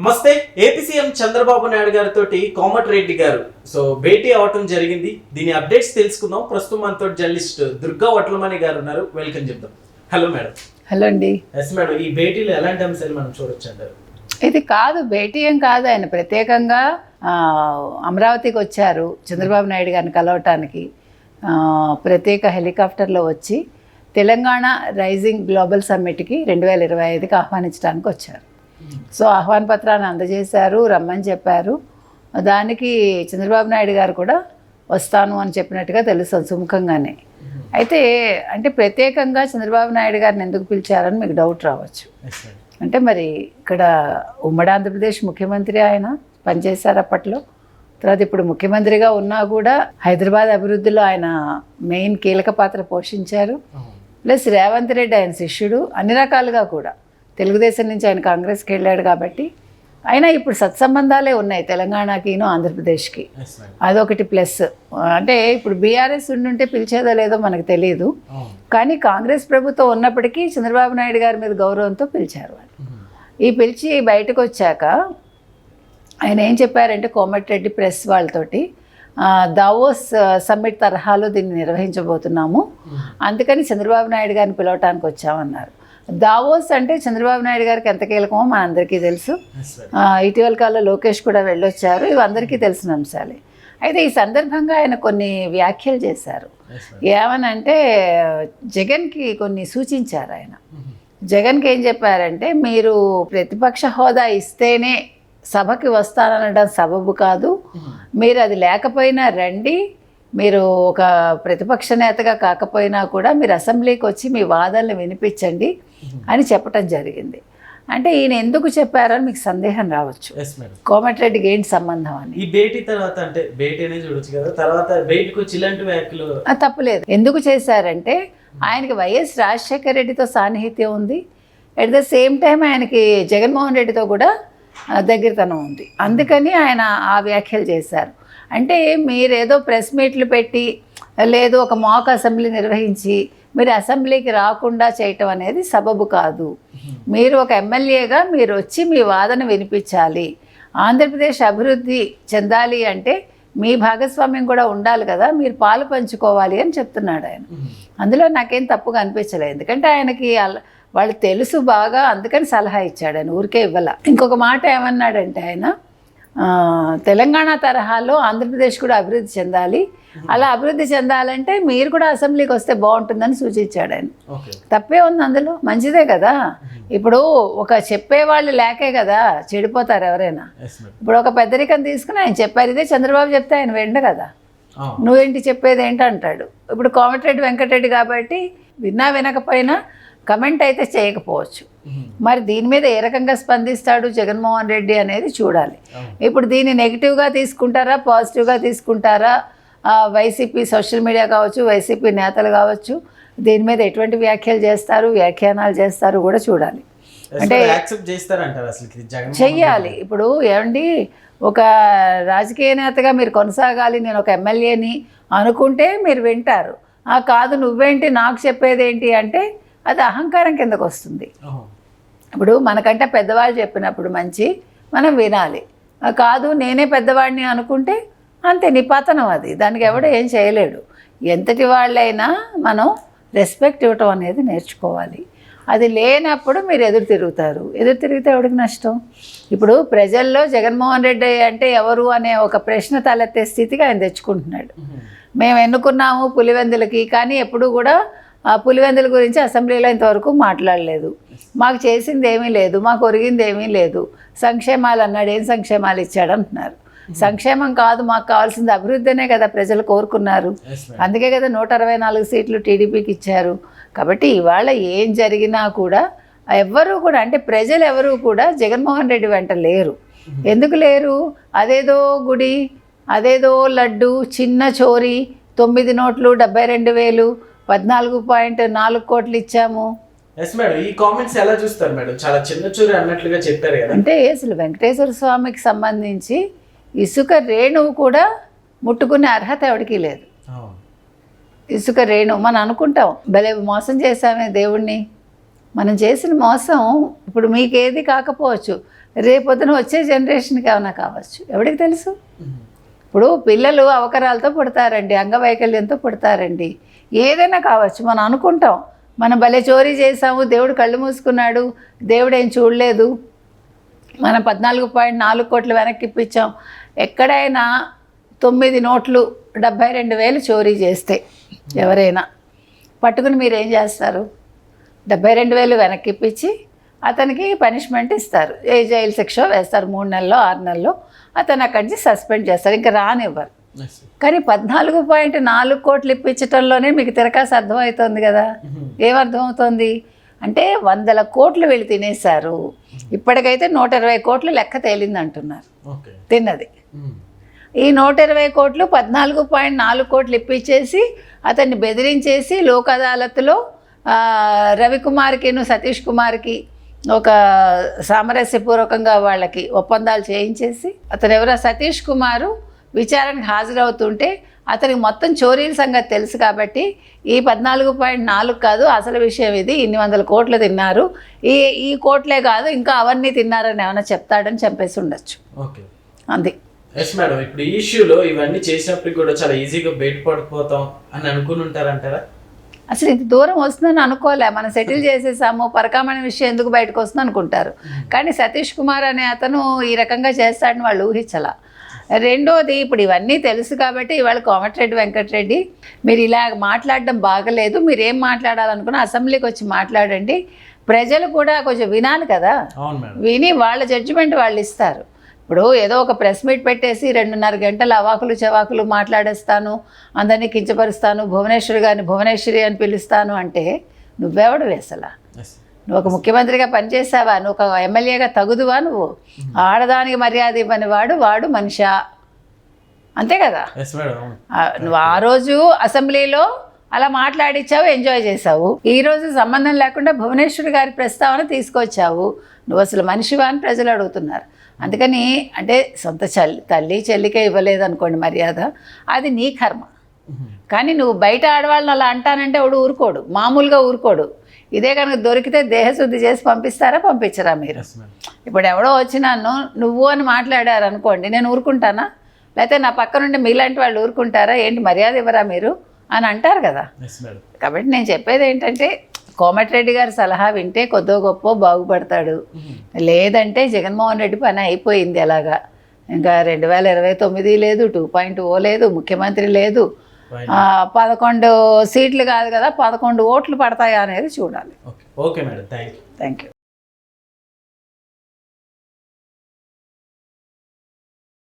నమస్తే. AP CM Chandrababu Naidu గారితో కోమటిరెడ్డి గారు భేటీ అవటం జరిగింది. దీని అప్డేట్స్ తెలుసుకుందాం. ప్రస్తుతం మనతో జర్నలిస్ట్ దుర్గా వట్లమణి గారు ఉన్నారు. వెల్కమ్ చెప్దాం. Hello madam. హలో అండి. ఎస్ మేడం, ఈ భేటీలో ఎలాంటి అంశాలు మనం చూడొచ్చు అంటారు? ఇది కాదు, భేటీ ఏం కాదు. ఆయన ప్రత్యేకంగా అమరావతికి వచ్చారు చంద్రబాబు నాయుడు గారిని కలవటానికి. ప్రత్యేక హెలికాప్టర్లో వచ్చి తెలంగాణ రైజింగ్ గ్లోబల్ సమ్మిట్కి 2025కి ఆహ్వానించడానికి వచ్చారు. సో ఆహ్వాన పత్రాన్ని అందజేశారు, రమ్మని చెప్పారు. దానికి చంద్రబాబు నాయుడు గారు కూడా వస్తాను అని చెప్పినట్టుగా తెలుసు సుముఖంగానే. అయితే అంటే ప్రత్యేకంగా చంద్రబాబు నాయుడు గారిని ఎందుకు పిలిచారని మీకు డౌట్ రావచ్చు. అంటే మరి ఇక్కడ ఉమ్మడి ఆంధ్రప్రదేశ్ ముఖ్యమంత్రి ఆయన పనిచేశారు అప్పట్లో. తర్వాత ఇప్పుడు ముఖ్యమంత్రిగా ఉన్నా కూడా హైదరాబాద్ అభివృద్ధిలో ఆయన మెయిన్ కీలక పాత్ర పోషించారు. ప్లస్ రేవంత్ రెడ్డి ఆయన శిష్యుడు. అన్ని రకాలుగా కూడా తెలుగుదేశం నుంచి ఆయన కాంగ్రెస్కి వెళ్ళాడు కాబట్టి అయినా ఇప్పుడు సత్సంబంధాలే ఉన్నాయి తెలంగాణకిను ఆంధ్రప్రదేశ్కి. అదొకటి ప్లస్. అంటే ఇప్పుడు బీఆర్ఎస్ ఉండుంటే పిలిచేదో లేదో మనకు తెలియదు, కానీ కాంగ్రెస్ ప్రభుత్వం ఉన్నప్పటికీ చంద్రబాబు నాయుడు గారి మీద గౌరవంతో పిలిచారు వాళ్ళు. ఈ పిలిచి బయటకు వచ్చాక ఆయన ఏం చెప్పారంటే కోమటిరెడ్డి ప్రెస్ వాళ్ళతోటి దావోస్ సమ్మిట్ తరహాలో దీన్ని నిర్వహించబోతున్నాము, అందుకని చంద్రబాబు నాయుడు గారిని పిలవటానికి వచ్చామన్నారు. దావోస్ అంటే చంద్రబాబు నాయుడు గారికి ఎంత కీలకమో మన అందరికీ తెలుసు. ఇటీవల కాలంలో లోకేష్ కూడా వెళ్ళొచ్చారు. ఇవి అందరికీ తెలిసిన అంశాలే. అయితే ఈ సందర్భంగా ఆయన కొన్ని వ్యాఖ్యలు చేశారు. ఏమనంటే జగన్కి కొన్ని సూచించారు. ఆయన జగన్కి ఏం చెప్పారంటే, మీరు ప్రతిపక్ష హోదా ఇస్తేనే సభకి వస్తాననడం సబబు కాదు, మీరు అది లేకపోయినా రండి, మీరు ఒక ప్రతిపక్ష నేతగా కాకపోయినా కూడా మీరు అసెంబ్లీకి వచ్చి మీ వాదనలు వినిపించండి అని చెప్పటం జరిగింది. అంటే ఈయన ఎందుకు చెప్పారని మీకు సందేహం రావచ్చు, కోమటిరెడ్డికి ఏంటి సంబంధం అని. ఈ భేటీ తర్వాత అంటే భేటీ అనేది చూడొచ్చు కదా, తర్వాత బయటకు వచ్చి ఇలాంటి వ్యాఖ్యలు తప్పులేదు. ఎందుకు చేశారంటే ఆయనకి వైఎస్ రాజశేఖర రెడ్డితో సాన్నిహిత్యం ఉంది, ఎట్ ద సేమ్ టైం ఆయనకి జగన్మోహన్ రెడ్డితో కూడా దగ్గరతనం ఉంది. అందుకని ఆయన ఆ వ్యాఖ్యలు చేశారు. అంటే మీరేదో ప్రెస్ మీట్లు పెట్టి లేదు ఒక మాక్ అసెంబ్లీ నిర్వహించి మీరు అసెంబ్లీకి రాకుండా చేయటం అనేది సబబు కాదు. మీరు ఒక ఎమ్మెల్యేగా మీరు వచ్చి మీ వాదన వినిపించాలి. ఆంధ్రప్రదేశ్ అభివృద్ధి చెందాలి అంటే మీ భాగస్వామ్యం కూడా ఉండాలి కదా, మీరు పాలు పంచుకోవాలి అని చెప్తున్నాడు ఆయన. అందులో నాకేం తప్పుగా అనిపించలేదు, ఎందుకంటే ఆయనకి వాళ్ళు తెలుసు బాగా, అందుకని సలహా ఇచ్చాడు ఆయన, ఊరికే ఇవ్వాల. ఇంకొక మాట ఏమన్నాడంటే ఆయన, తెలంగాణ తరహాలో ఆంధ్రప్రదేశ్ కూడా అభివృద్ధి చెందాలి, అలా అభివృద్ధి చెందాలంటే మీరు కూడా అసెంబ్లీకి వస్తే బాగుంటుందని సూచించాడు ఆయన. తప్పే ఉంది అందులో, మంచిదే కదా. ఇప్పుడు ఒక చెప్పేవాళ్ళు లేకే కదా చెడిపోతారు ఎవరైనా. ఇప్పుడు ఒక పెద్దరికం తీసుకుని ఆయన చెప్పారు, ఇదే చంద్రబాబు చెప్తే ఆయన వెండు కదా, నువ్వేంటి చెప్పేది ఏంటి అంటాడు. ఇప్పుడు కోమటిరెడ్డి వెంకటరెడ్డి కాబట్టి విన్నా వినకపోయినా కమెంట్ అయితే చేయకపోవచ్చు. మరి దీని మీద ఏ రకంగా స్పందిస్తాడు జగన్మోహన్ రెడ్డి అనేది చూడాలి. ఇప్పుడు దీన్ని నెగిటివ్గా తీసుకుంటారా పాజిటివ్గా తీసుకుంటారా, వైసీపీ సోషల్ మీడియా కావచ్చు, వైసీపీ నేతలు కావచ్చు, దీని మీద ఎటువంటి వ్యాఖ్యలు చేస్తారు, వ్యాఖ్యానాలు చేస్తారు కూడా చూడాలి. అంటే చెయ్యాలి. ఇప్పుడు ఏమండి, ఒక రాజకీయ నేతగా మీరు కొనసాగాలి, నేను ఒక ఎమ్మెల్యేని అనుకుంటే మీరు వింటారు. కాదు నువ్వేంటి నాకు చెప్పేదేంటి అంటే అది అహంకారం కిందకు వస్తుంది. ఇప్పుడు మనకంటే పెద్దవాళ్ళు చెప్పినప్పుడు మంచి మనం వినాలి. కాదు నేనే పెద్దవాడిని అనుకుంటే అంతే నిపాతనం, అది దానికి ఎవడో ఏం చేయలేడు. ఎంతటి వాళ్ళైనా మనం రెస్పెక్ట్ ఇవ్వటం అనేది నేర్చుకోవాలి. అది లేనప్పుడు మీరు ఎదురు తిరుగుతారు, ఎదురు తిరిగితే ఎవరికి నష్టం. ఇప్పుడు ప్రజల్లో జగన్మోహన్ రెడ్డి అంటే ఎవరు అనే ఒక ప్రశ్న తలెత్తే స్థితికి ఆయన తెచ్చుకుంటున్నాడు. మేము ఎన్నుకున్నాము పులివెందులకి, కానీ ఎప్పుడు కూడా పులివెందుల గురించి అసెంబ్లీలో ఇంతవరకు మాట్లాడలేదు, మాకు చేసింది ఏమీ లేదు, మాకు ఒరిగింది ఏమీ లేదు, సంక్షేమాలు అన్నాడు, ఏం సంక్షేమాలు ఇచ్చాడు అంటున్నారు. సంక్షేమం కాదు, మాకు కావాల్సింది అభివృద్ధినే కదా ప్రజలు కోరుకున్నారు. అందుకే కదా 164 సీట్లు టీడీపీకి ఇచ్చారు. కాబట్టి ఇవాళ ఏం జరిగినా కూడా ఎవ్వరూ కూడా అంటే ప్రజలు ఎవరూ కూడా జగన్మోహన్ రెడ్డి వెంట లేరు. ఎందుకు లేరు? అదేదో గుడి, అదేదో లడ్డు, చిన్న చోరీ, 9 నోట్లు 72,000, 14.4 కోట్లు ఇచ్చాము. ఈ కామెంట్స్ ఎలా చూస్తారు మేడం? చాలా చిన్న చూరు అన్నట్లుగా చెప్పారు కదా. అంటే అసలు వెంకటేశ్వర స్వామికి సంబంధించి ఇసుక రేణువు కూడా ముట్టుకునే అర్హత ఎవరికి లేదు. ఇసుక రేణువు మనం అనుకుంటాం భలే మోసం చేశామే దేవుణ్ణి, మనం చేసిన మోసం ఇప్పుడు మీకేది కాకపోవచ్చు, రేపొద్దున వచ్చే జనరేషన్కి ఏమైనా కావచ్చు, ఎవరికి తెలుసు. ఇప్పుడు పిల్లలు అవకరాలతో పుడతారండి, అంగవైకల్యంతో పుడతారండి, ఏదైనా కావచ్చు. మనం అనుకుంటాం మనం భలే చోరీ చేసాము, దేవుడు కళ్ళు మూసుకున్నాడు, దేవుడు ఏం చూడలేదు, మనం 14.4 కోట్లు వెనక్కి ఇప్పించాం. ఎక్కడైనా 9 నోట్లు 72,000 చోరీ చేస్తే ఎవరైనా పట్టుకుని మీరు ఏం చేస్తారు? 72,000 వెనక్కి ఇప్పించి అతనికి పనిష్మెంట్ ఇస్తారు, ఏ జైలు శిక్ష వేస్తారు, 3 నెలల్లో 6 నెలల్లో అతను అక్కడి నుంచి సస్పెండ్ చేస్తారు, ఇంకా రానివ్వరు. కానీ 14.4 కోట్లు ఇప్పించటంలోనే మీకు తిరకాసు అర్థమవుతుంది కదా. ఏమర్థమవుతుంది అంటే 100 కోట్లు వీళ్ళు తినేశారు. ఇప్పటికైతే 120 కోట్లు లెక్క తేలింది అంటున్నారు తిన్నది. ఈ 120 కోట్లు 14.4 కోట్లు ఇప్పించేసి అతన్ని బెదిరించేసి లోక్ అదాలత్లో రవికుమార్కిను సతీష్ కుమార్కి ఒక సామరస్యపూర్వకంగా వాళ్ళకి ఒప్పందాలు చేయించేసి, అతను ఎవరో సతీష్ కుమారు విచారణకు హాజరవుతుంటే అతనికి మొత్తం చోరీల సంగతి తెలుసు కాబట్టి ఈ 14.4 కాదు అసలు విషయం ఇది, ఇన్ని 100 కోట్లు తిన్నారు, ఈ కోట్లే కాదు ఇంకా అవన్నీ తిన్నారని ఏమైనా చెప్తాడని చంపేసి ఉండొచ్చు. ఓకే, అంది. Yes madam. ఇప్పుడు ఈ ఇష్యూలో ఇవన్నీ చేసినప్పటికి కూడా చాలా ఈజీగా బయటపడిపోతాం అని అనుకుని ఉంటారంటారా? అసలు ఇంత దూరం వస్తుందని అనుకోలే, మనం సెటిల్ చేసేసాము, పరకామణి విషయం ఎందుకు బయటకు వస్తుంది అనుకుంటారు. కానీ సతీష్ కుమార్ అనే అతను ఈ రకంగా చేస్తాడని వాళ్ళు ఊహించలా. రెండోది, ఇప్పుడు ఇవన్నీ తెలుసు కాబట్టి ఇవాళ కోమటిరెడ్డి వెంకటరెడ్డి మీరు ఇలా మాట్లాడడం బాగలేదు, మీరు ఏం మాట్లాడాలనుకున్నా అసెంబ్లీకి వచ్చి మాట్లాడండి, ప్రజలు కూడా కొంచెం వినాలి కదా, విని వాళ్ళ జడ్జిమెంట్ వాళ్ళు ఇస్తారు. ఇప్పుడు ఏదో ఒక ప్రెస్ మీట్ పెట్టేసి 2.5 గంటలు అవాకులు చవాకులు మాట్లాడేస్తాను, అందరినీ కించపరుస్తాను, భువనేశ్వరి గారిని భువనేశ్వరి అని పిలుస్తాను అంటే నువ్వెవడు వేసలా? నువ్వు ఒక ముఖ్యమంత్రిగా పనిచేసావా? నువ్వు ఒక ఎమ్మెల్యేగా తగుదువా? నువ్వు ఆడదానికి మర్యాద ఇవ్వని వాడు మనిషా, అంతే కదా. నువ్వు ఆ రోజు అసెంబ్లీలో అలా మాట్లాడిచ్చావు, ఎంజాయ్ చేసావు. ఈరోజు సంబంధం లేకుండా భువనేశ్వరి గారి ప్రస్తావన తీసుకొచ్చావు, నువ్వు అసలు మనిషివా అని ప్రజలు అడుగుతున్నారు. అందుకని అంటే సొంత తల్లి చెల్లికే ఇవ్వలేదు అనుకోండి మర్యాద, అది నీ కర్మ. కానీ నువ్వు బయట ఆడవాళ్ళని అలా అంటానంటే వాడు ఊరుకోడు, మామూలుగా ఊరుకోడు. ఇదే కనుక దొరికితే దేహశుద్ధి చేసి పంపిస్తారా, పంపించరా మీరు? ఇప్పుడు ఎవడో వచ్చి నన్ను నువ్వు అని మాట్లాడారు అనుకోండి, నేను ఊరుకుంటానా? లేకపోతే నా పక్క నుండి మీలాంటి వాళ్ళు ఊరుకుంటారా? ఏంటి మర్యాద ఇవ్వరా మీరు అని అంటారు కదా. కాబట్టి నేను చెప్పేది ఏంటంటే కోమటిరెడ్డి గారి సలహా వింటే కొద్దో గొప్ప బాగుపడతాడు, లేదంటే జగన్మోహన్ రెడ్డి పని అయిపోయింది. అలాగా ఇంకా 2029 లేదు, 2.0 లేదు, ముఖ్యమంత్రి లేదు, 11 సీట్లు కాదు కదా 11 ఓట్లు పడతాయా అనేది చూడాలి. Okay madam, thank you.